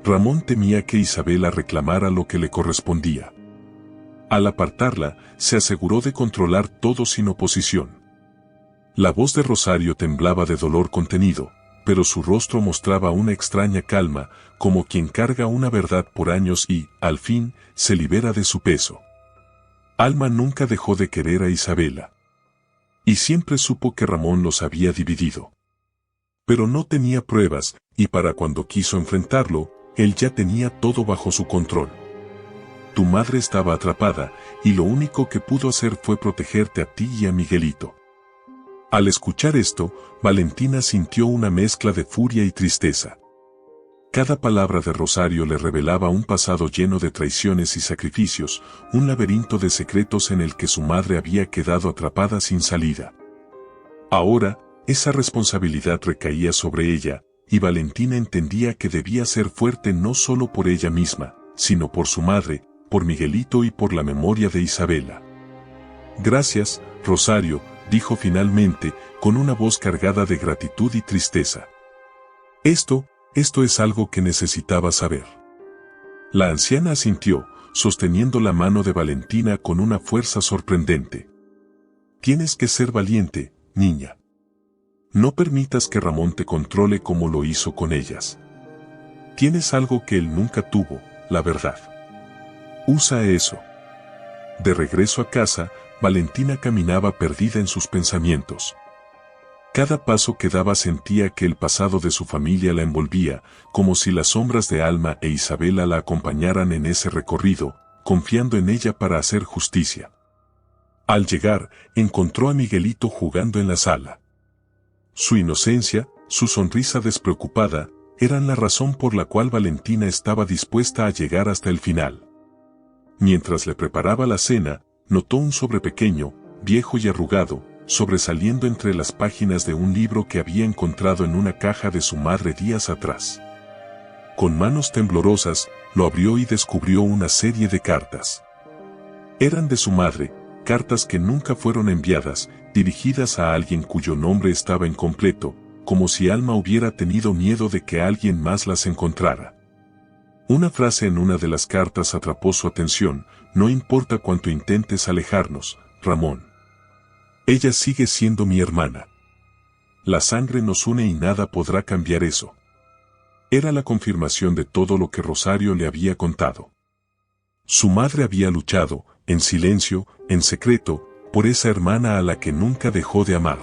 Ramón temía que Isabela reclamara lo que le correspondía. Al apartarla, se aseguró de controlar todo sin oposición. La voz de Rosario temblaba de dolor contenido, pero su rostro mostraba una extraña calma, como quien carga una verdad por años y, al fin, se libera de su peso. Alma nunca dejó de querer a Isabela. Y siempre supo que Ramón los había dividido. Pero no tenía pruebas, y para cuando quiso enfrentarlo, él ya tenía todo bajo su control. Tu madre estaba atrapada, y lo único que pudo hacer fue protegerte a ti y a Miguelito. Al escuchar esto, Valentina sintió una mezcla de furia y tristeza. Cada palabra de Rosario le revelaba un pasado lleno de traiciones y sacrificios, un laberinto de secretos en el que su madre había quedado atrapada sin salida. Ahora, esa responsabilidad recaía sobre ella, y Valentina entendía que debía ser fuerte no solo por ella misma, sino por su madre, por Miguelito y por la memoria de Isabela. Gracias, Rosario, dijo finalmente, con una voz cargada de gratitud y tristeza. Esto es algo que necesitaba saber. La anciana asintió, sosteniendo la mano de Valentina con una fuerza sorprendente. Tienes que ser valiente, niña. No permitas que Ramón te controle como lo hizo con ellas. Tienes algo que él nunca tuvo, la verdad. Usa eso. De regreso a casa, Valentina caminaba perdida en sus pensamientos. Cada paso que daba sentía que el pasado de su familia la envolvía, como si las sombras de Alma e Isabela la acompañaran en ese recorrido, confiando en ella para hacer justicia. Al llegar, encontró a Miguelito jugando en la sala. Su inocencia, su sonrisa despreocupada, eran la razón por la cual Valentina estaba dispuesta a llegar hasta el final. Mientras le preparaba la cena, notó un sobre pequeño, viejo y arrugado, sobresaliendo entre las páginas de un libro que había encontrado en una caja de su madre días atrás. Con manos temblorosas, lo abrió y descubrió una serie de cartas. Eran de su madre, cartas que nunca fueron enviadas, dirigidas a alguien cuyo nombre estaba incompleto, como si Alma hubiera tenido miedo de que alguien más las encontrara. Una frase en una de las cartas atrapó su atención: no importa cuánto intentes alejarnos, Ramón. Ella sigue siendo mi hermana. La sangre nos une y nada podrá cambiar eso. Era la confirmación de todo lo que Rosario le había contado. Su madre había luchado, en silencio, en secreto, por esa hermana a la que nunca dejó de amar.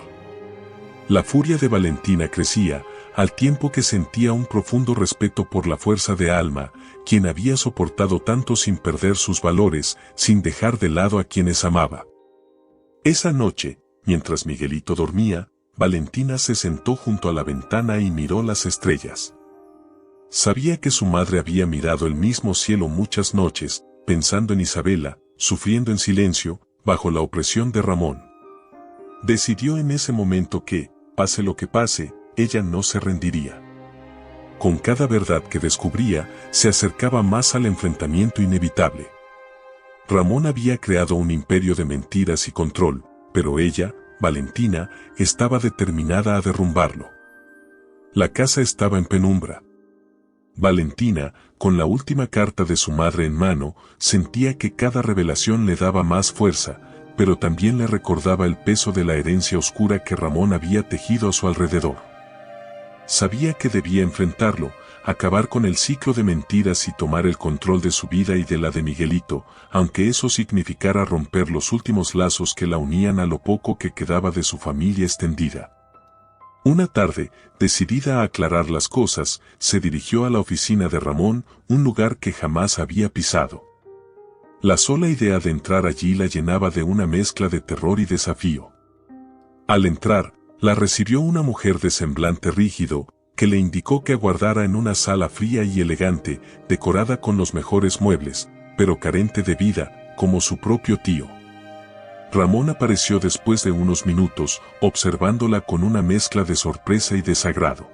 La furia de Valentina crecía, al tiempo que sentía un profundo respeto por la fuerza de Alma, quien había soportado tanto sin perder sus valores, sin dejar de lado a quienes amaba. Esa noche, mientras Miguelito dormía, Valentina se sentó junto a la ventana y miró las estrellas. Sabía que su madre había mirado el mismo cielo muchas noches, pensando en Isabela, sufriendo en silencio, bajo la opresión de Ramón. Decidió en ese momento que, pase lo que pase, ella no se rendiría. Con cada verdad que descubría, se acercaba más al enfrentamiento inevitable. Ramón había creado un imperio de mentiras y control, pero ella, Valentina, estaba determinada a derrumbarlo. La casa estaba en penumbra. Valentina, con la última carta de su madre en mano, sentía que cada revelación le daba más fuerza, pero también le recordaba el peso de la herencia oscura que Ramón había tejido a su alrededor. Sabía que debía enfrentarlo, acabar con el ciclo de mentiras y tomar el control de su vida y de la de Miguelito, aunque eso significara romper los últimos lazos que la unían a lo poco que quedaba de su familia extendida. Una tarde, decidida a aclarar las cosas, se dirigió a la oficina de Ramón, un lugar que jamás había pisado. La sola idea de entrar allí la llenaba de una mezcla de terror y desafío. Al entrar, la recibió una mujer de semblante rígido, que le indicó que aguardara en una sala fría y elegante, decorada con los mejores muebles, pero carente de vida, como su propio tío. Ramón apareció después de unos minutos, observándola con una mezcla de sorpresa y desagrado.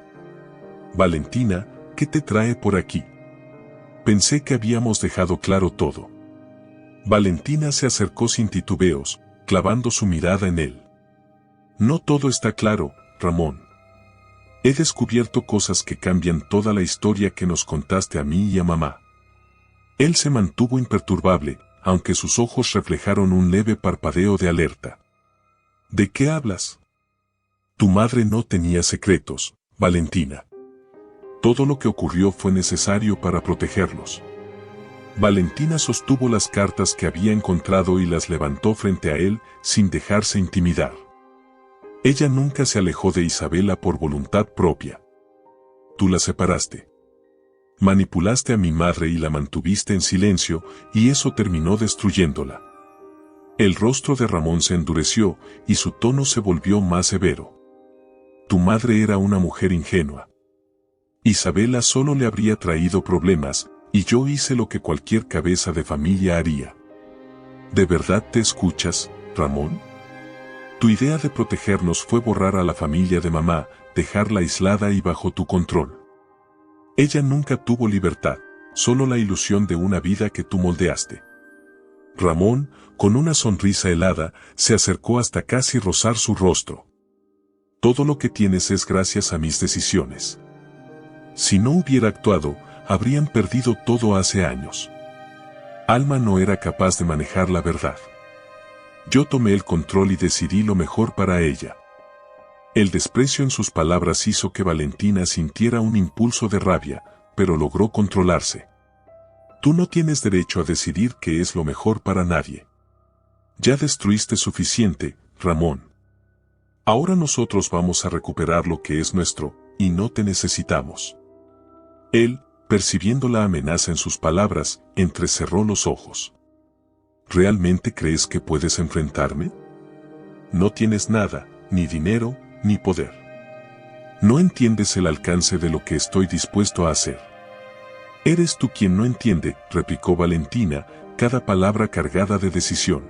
Valentina, ¿qué te trae por aquí? Pensé que habíamos dejado claro todo. Valentina se acercó sin titubeos, clavando su mirada en él. No todo está claro, Ramón. He descubierto cosas que cambian toda la historia que nos contaste a mí y a mamá. Él se mantuvo imperturbable, aunque sus ojos reflejaron un leve parpadeo de alerta. ¿De qué hablas? Tu madre no tenía secretos, Valentina. Todo lo que ocurrió fue necesario para protegerlos. Valentina sostuvo las cartas que había encontrado y las levantó frente a él sin dejarse intimidar. Ella nunca se alejó de Isabela por voluntad propia. Tú la separaste. Manipulaste a mi madre y la mantuviste en silencio, y eso terminó destruyéndola. El rostro de Ramón se endureció y su tono se volvió más severo. Tu madre era una mujer ingenua. Isabela solo le habría traído problemas, y yo hice lo que cualquier cabeza de familia haría. ¿De verdad te escuchas, Ramón? Tu idea de protegernos fue borrar a la familia de mamá, dejarla aislada y bajo tu control. Ella nunca tuvo libertad, solo la ilusión de una vida que tú moldeaste. Ramón, con una sonrisa helada, se acercó hasta casi rozar su rostro. Todo lo que tienes es gracias a mis decisiones. Si no hubiera actuado, habrían perdido todo hace años. Alma no era capaz de manejar la verdad. Yo tomé el control y decidí lo mejor para ella. El desprecio en sus palabras hizo que Valentina sintiera un impulso de rabia, pero logró controlarse. Tú no tienes derecho a decidir qué es lo mejor para nadie. Ya destruiste suficiente, Ramón. Ahora nosotros vamos a recuperar lo que es nuestro, y no te necesitamos. Él, percibiendo la amenaza en sus palabras, entrecerró los ojos. ¿Realmente crees que puedes enfrentarme? No tienes nada, ni dinero, ni poder. No entiendes el alcance de lo que estoy dispuesto a hacer. Eres tú quien no entiende, replicó Valentina, cada palabra cargada de decisión.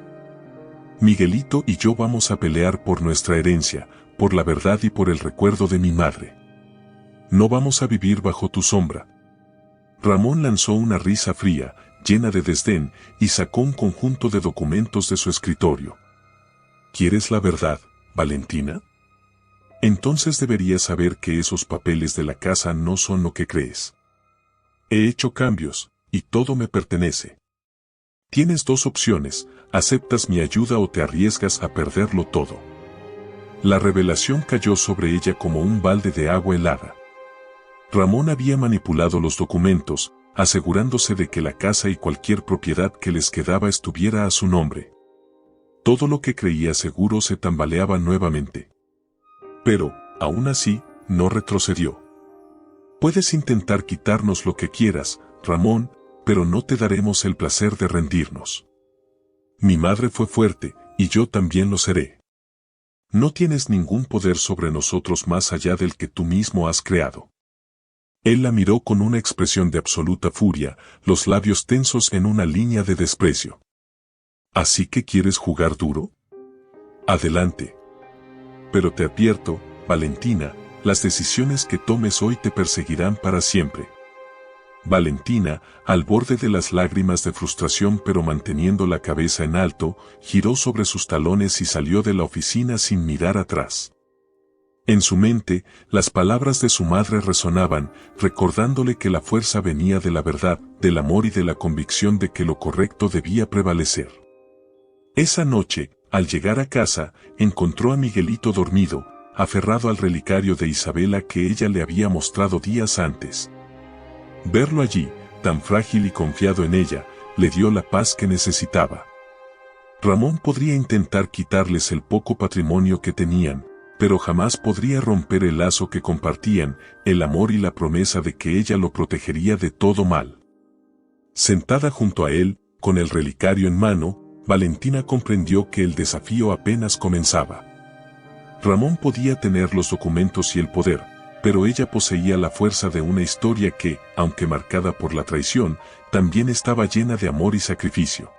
Miguelito y yo vamos a pelear por nuestra herencia, por la verdad y por el recuerdo de mi madre. No vamos a vivir bajo tu sombra. Ramón lanzó una risa fría, llena de desdén, y sacó un conjunto de documentos de su escritorio. ¿Quieres la verdad, Valentina? Entonces deberías saber que esos papeles de la casa no son lo que crees. He hecho cambios, y todo me pertenece. Tienes dos opciones, aceptas mi ayuda o te arriesgas a perderlo todo. La revelación cayó sobre ella como un balde de agua helada. Ramón había manipulado los documentos, asegurándose de que la casa y cualquier propiedad que les quedaba estuviera a su nombre. Todo lo que creía seguro se tambaleaba nuevamente. Pero, aún así, no retrocedió. Puedes intentar quitarnos lo que quieras, Ramón, pero no te daremos el placer de rendirnos. Mi madre fue fuerte, y yo también lo seré. No tienes ningún poder sobre nosotros más allá del que tú mismo has creado. Él la miró con una expresión de absoluta furia, los labios tensos en una línea de desprecio. ¿Así que quieres jugar duro? Adelante. Pero te advierto, Valentina, las decisiones que tomes hoy te perseguirán para siempre. Valentina, al borde de las lágrimas de frustración pero manteniendo la cabeza en alto, giró sobre sus talones y salió de la oficina sin mirar atrás. En su mente, las palabras de su madre resonaban, recordándole que la fuerza venía de la verdad, del amor y de la convicción de que lo correcto debía prevalecer. Esa noche, al llegar a casa, encontró a Miguelito dormido, aferrado al relicario de Isabela que ella le había mostrado días antes. Verlo allí, tan frágil y confiado en ella, le dio la paz que necesitaba. Ramón podría intentar quitarles el poco patrimonio que tenían, pero jamás podría romper el lazo que compartían, el amor y la promesa de que ella lo protegería de todo mal. Sentada junto a él, con el relicario en mano, Valentina comprendió que el desafío apenas comenzaba. Ramón podía tener los documentos y el poder, pero ella poseía la fuerza de una historia que, aunque marcada por la traición, también estaba llena de amor y sacrificio.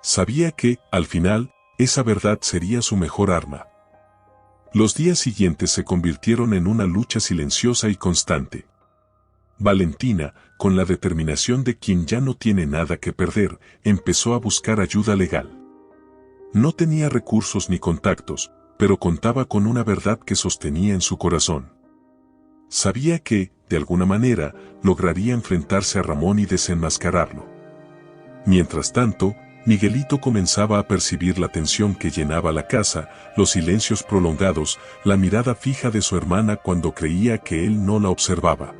Sabía que, al final, esa verdad sería su mejor arma. Los días siguientes se convirtieron en una lucha silenciosa y constante. Valentina, con la determinación de quien ya no tiene nada que perder, empezó a buscar ayuda legal. No tenía recursos ni contactos, pero contaba con una verdad que sostenía en su corazón. Sabía que, de alguna manera, lograría enfrentarse a Ramón y desenmascararlo. Mientras tanto, Miguelito comenzaba a percibir la tensión que llenaba la casa, los silencios prolongados, la mirada fija de su hermana cuando creía que él no la observaba.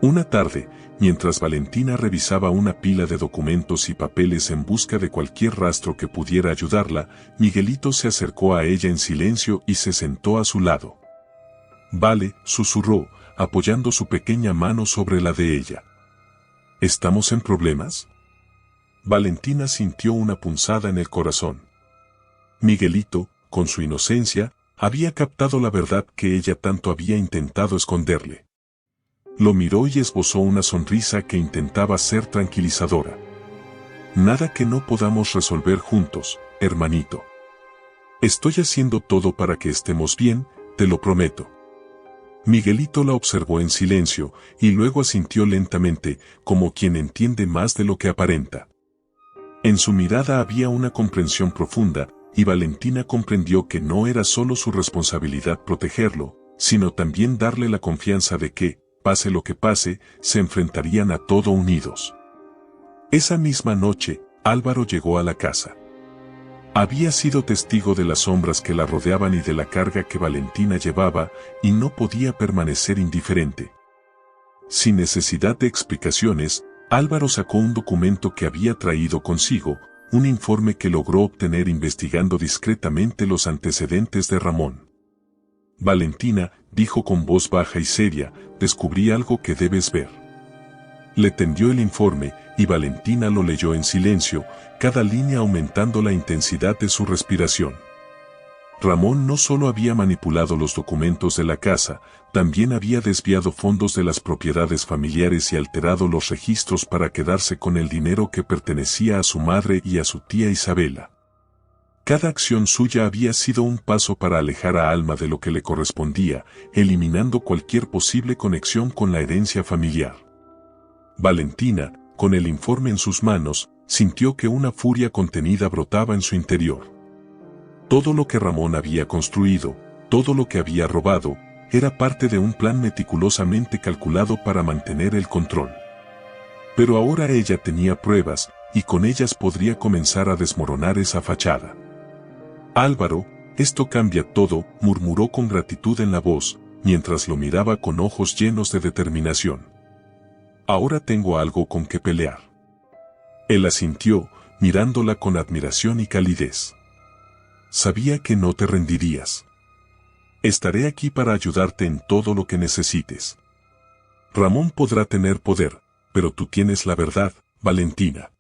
Una tarde, mientras Valentina revisaba una pila de documentos y papeles en busca de cualquier rastro que pudiera ayudarla, Miguelito se acercó a ella en silencio y se sentó a su lado. «Vale», susurró, apoyando su pequeña mano sobre la de ella. «¿Estamos en problemas?». Valentina sintió una punzada en el corazón. Miguelito, con su inocencia, había captado la verdad que ella tanto había intentado esconderle. Lo miró y esbozó una sonrisa que intentaba ser tranquilizadora. «Nada que no podamos resolver juntos, hermanito. Estoy haciendo todo para que estemos bien, te lo prometo». Miguelito la observó en silencio, y luego asintió lentamente, como quien entiende más de lo que aparenta. En su mirada había una comprensión profunda, y Valentina comprendió que no era solo su responsabilidad protegerlo, sino también darle la confianza de que, pase lo que pase, se enfrentarían a todo unidos. Esa misma noche, Álvaro llegó a la casa. Había sido testigo de las sombras que la rodeaban y de la carga que Valentina llevaba, y no podía permanecer indiferente. Sin necesidad de explicaciones, Álvaro sacó un documento que había traído consigo, un informe que logró obtener investigando discretamente los antecedentes de Ramón. «Valentina», dijo con voz baja y seria, «descubrí algo que debes ver». Le tendió el informe, y Valentina lo leyó en silencio, cada línea aumentando la intensidad de su respiración. Ramón no solo había manipulado los documentos de la casa, también había desviado fondos de las propiedades familiares y alterado los registros para quedarse con el dinero que pertenecía a su madre y a su tía Isabela. Cada acción suya había sido un paso para alejar a Alma de lo que le correspondía, eliminando cualquier posible conexión con la herencia familiar. Valentina, con el informe en sus manos, sintió que una furia contenida brotaba en su interior. Todo lo que Ramón había construido, todo lo que había robado, era parte de un plan meticulosamente calculado para mantener el control. Pero ahora ella tenía pruebas, y con ellas podría comenzar a desmoronar esa fachada. «Álvaro, esto cambia todo», murmuró con gratitud en la voz, mientras lo miraba con ojos llenos de determinación. «Ahora tengo algo con que pelear». Él asintió, mirándola con admiración y calidez. «Sabía que no te rendirías. Estaré aquí para ayudarte en todo lo que necesites. Ramón podrá tener poder, pero tú tienes la verdad, Valentina.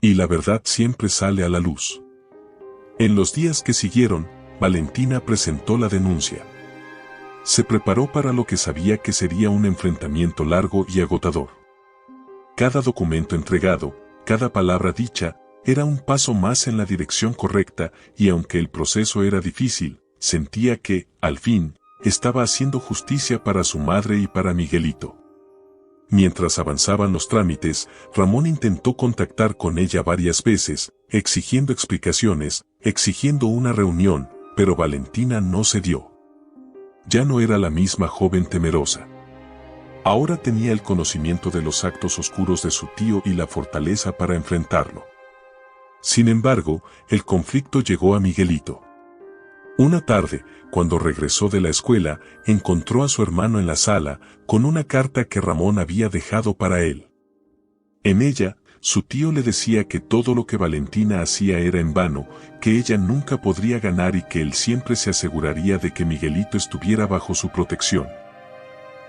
Y la verdad siempre sale a la luz». En los días que siguieron, Valentina presentó la denuncia. Se preparó para lo que sabía que sería un enfrentamiento largo y agotador. Cada documento entregado, cada palabra dicha, era un paso más en la dirección correcta, y aunque el proceso era difícil, sentía que, al fin, estaba haciendo justicia para su madre y para Miguelito. Mientras avanzaban los trámites, Ramón intentó contactar con ella varias veces, exigiendo explicaciones, exigiendo una reunión, pero Valentina no cedió. Ya no era la misma joven temerosa. Ahora tenía el conocimiento de los actos oscuros de su tío y la fortaleza para enfrentarlo. Sin embargo, el conflicto llegó a Miguelito. Una tarde, cuando regresó de la escuela, encontró a su hermano en la sala, con una carta que Ramón había dejado para él. En ella, su tío le decía que todo lo que Valentina hacía era en vano, que ella nunca podría ganar y que él siempre se aseguraría de que Miguelito estuviera bajo su protección.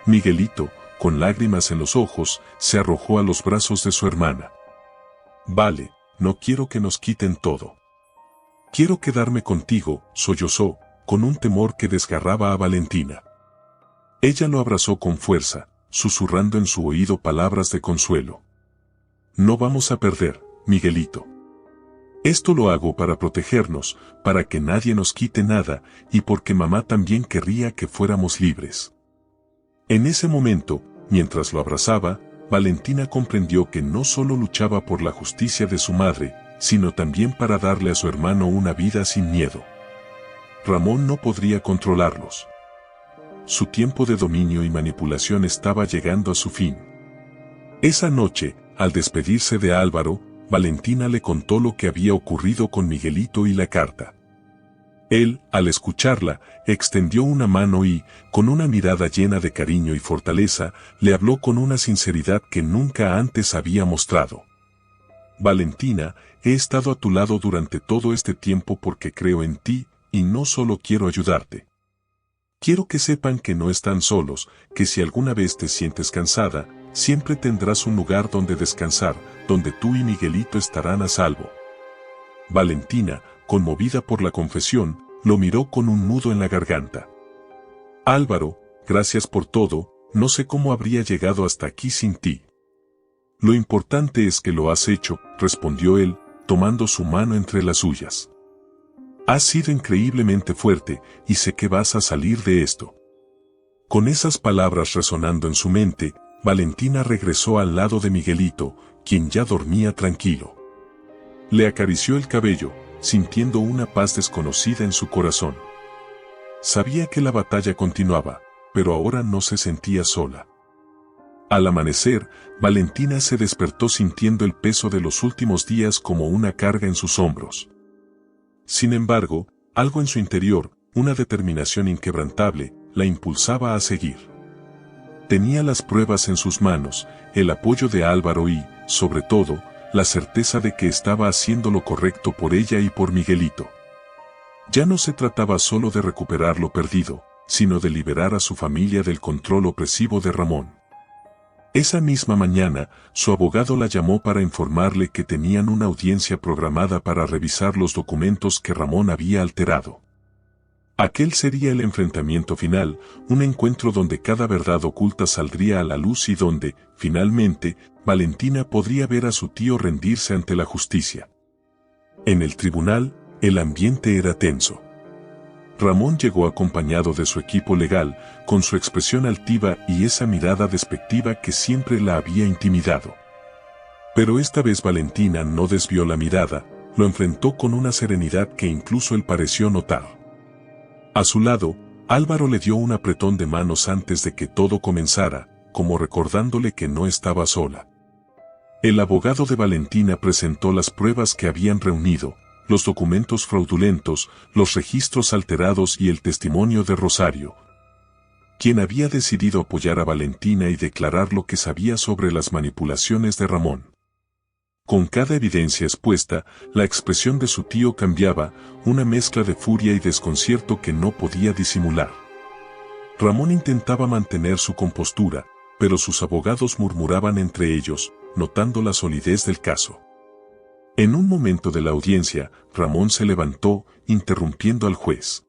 Miguelito, con lágrimas en los ojos, se arrojó a los brazos de su hermana. «Vale, no quiero que nos quiten todo. Quiero quedarme contigo», sollozó, con un temor que desgarraba a Valentina. Ella lo abrazó con fuerza, susurrando en su oído palabras de consuelo. «No vamos a perder, Miguelito. Esto lo hago para protegernos, para que nadie nos quite nada, y porque mamá también querría que fuéramos libres. En ese momento, mientras lo abrazaba, Valentina comprendió que no solo luchaba por la justicia de su madre, sino también para darle a su hermano una vida sin miedo. Ramón no podría controlarlos. Su tiempo de dominio y manipulación estaba llegando a su fin. Esa noche, al despedirse de Álvaro, Valentina le contó lo que había ocurrido con Miguelito y la carta. Él, al escucharla, extendió una mano y, con una mirada llena de cariño y fortaleza, le habló con una sinceridad que nunca antes había mostrado. Valentina, he estado a tu lado durante todo este tiempo porque creo en ti, y no solo quiero ayudarte. Quiero que sepan que no están solos, que si alguna vez te sientes cansada, siempre tendrás un lugar donde descansar, donde tú y Miguelito estarán a salvo. Valentina, conmovida por la confesión, lo miró con un nudo en la garganta. Álvaro, gracias por todo, no sé cómo habría llegado hasta aquí sin ti. Lo importante es que lo has hecho, respondió él, tomando su mano entre las suyas. Has sido increíblemente fuerte, y sé que vas a salir de esto. Con esas palabras resonando en su mente, Valentina regresó al lado de Miguelito, quien ya dormía tranquilo. Le acarició el cabello, sintiendo una paz desconocida en su corazón. Sabía que la batalla continuaba, pero ahora no se sentía sola. Al amanecer, Valentina se despertó sintiendo el peso de los últimos días como una carga en sus hombros. Sin embargo, algo en su interior, una determinación inquebrantable, la impulsaba a seguir. Tenía las pruebas en sus manos, el apoyo de Álvaro y, sobre todo, la certeza de que estaba haciendo lo correcto por ella y por Miguelito. Ya no se trataba solo de recuperar lo perdido, sino de liberar a su familia del control opresivo de Ramón. Esa misma mañana, su abogado la llamó para informarle que tenían una audiencia programada para revisar los documentos que Ramón había alterado. Aquel sería el enfrentamiento final, un encuentro donde cada verdad oculta saldría a la luz y donde, finalmente, Valentina podría ver a su tío rendirse ante la justicia. En el tribunal, el ambiente era tenso. Ramón llegó acompañado de su equipo legal, con su expresión altiva y esa mirada despectiva que siempre la había intimidado. Pero esta vez Valentina no desvió la mirada, lo enfrentó con una serenidad que incluso él pareció notar. A su lado, Álvaro le dio un apretón de manos antes de que todo comenzara, como recordándole que no estaba sola. El abogado de Valentina presentó las pruebas que habían reunido, los documentos fraudulentos, los registros alterados y el testimonio de Rosario, quien había decidido apoyar a Valentina y declarar lo que sabía sobre las manipulaciones de Ramón. Con cada evidencia expuesta, la expresión de su tío cambiaba, una mezcla de furia y desconcierto que no podía disimular. Ramón intentaba mantener su compostura, pero sus abogados murmuraban entre ellos, notando la solidez del caso. En un momento de la audiencia, Ramón se levantó, interrumpiendo al juez.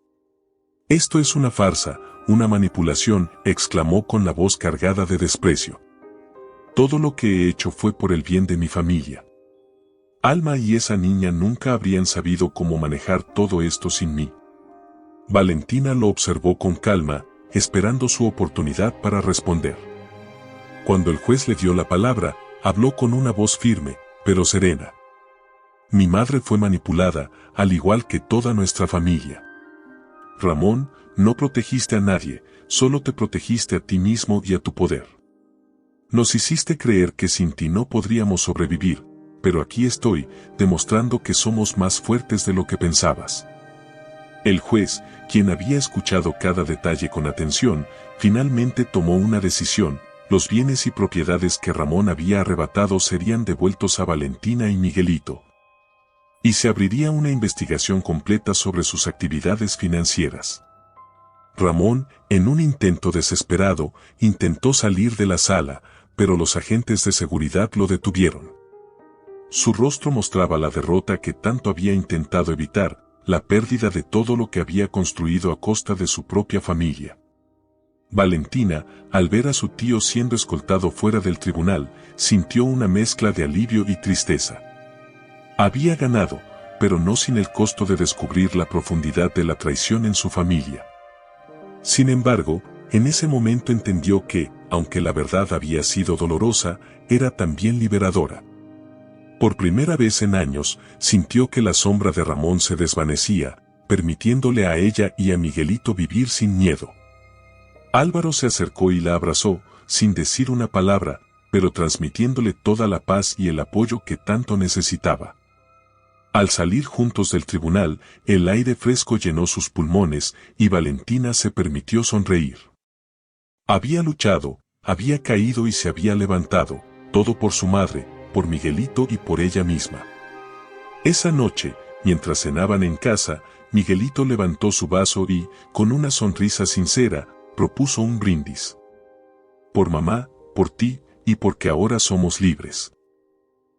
«Esto es una farsa, una manipulación», exclamó con la voz cargada de desprecio. «Todo lo que he hecho fue por el bien de mi familia. Alma y esa niña nunca habrían sabido cómo manejar todo esto sin mí». Valentina lo observó con calma, esperando su oportunidad para responder. Cuando el juez le dio la palabra, habló con una voz firme, pero serena. «Mi madre fue manipulada, al igual que toda nuestra familia. Ramón, no protegiste a nadie, solo te protegiste a ti mismo y a tu poder. Nos hiciste creer que sin ti no podríamos sobrevivir, pero aquí estoy, demostrando que somos más fuertes de lo que pensabas». El juez, quien había escuchado cada detalle con atención, finalmente tomó una decisión: los bienes y propiedades que Ramón había arrebatado serían devueltos a Valentina y Miguelito. Y se abriría una investigación completa sobre sus actividades financieras. Ramón, en un intento desesperado, intentó salir de la sala, pero los agentes de seguridad lo detuvieron. Su rostro mostraba la derrota que tanto había intentado evitar, la pérdida de todo lo que había construido a costa de su propia familia. Valentina, al ver a su tío siendo escoltado fuera del tribunal, sintió una mezcla de alivio y tristeza. Había ganado, pero no sin el costo de descubrir la profundidad de la traición en su familia. Sin embargo, en ese momento entendió que, aunque la verdad había sido dolorosa, era también liberadora. Por primera vez en años, sintió que la sombra de Ramón se desvanecía, permitiéndole a ella y a Miguelito vivir sin miedo. Álvaro se acercó y la abrazó, sin decir una palabra, pero transmitiéndole toda la paz y el apoyo que tanto necesitaba. Al salir juntos del tribunal, el aire fresco llenó sus pulmones y Valentina se permitió sonreír. Había luchado, había caído y se había levantado, todo por su madre, por Miguelito y por ella misma. Esa noche, mientras cenaban en casa, Miguelito levantó su vaso y, con una sonrisa sincera, propuso un brindis. Por mamá, por ti, y porque ahora somos libres.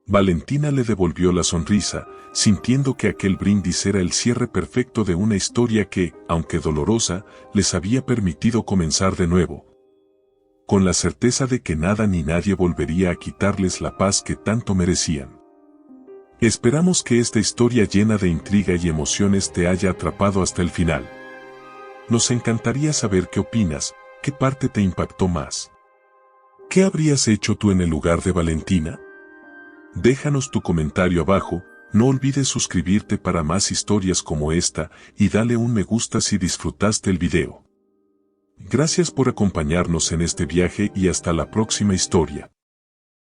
Valentina le devolvió la sonrisa, sintiendo que aquel brindis era el cierre perfecto de una historia que, aunque dolorosa, les había permitido comenzar de nuevo, con la certeza de que nada ni nadie volvería a quitarles la paz que tanto merecían. Esperamos que esta historia llena de intriga y emociones te haya atrapado hasta el final. Nos encantaría saber qué opinas, qué parte te impactó más. ¿Qué habrías hecho tú en el lugar de Valentina? Déjanos tu comentario abajo, no olvides suscribirte para más historias como esta y dale un me gusta si disfrutaste el video. Gracias por acompañarnos en este viaje y hasta la próxima historia.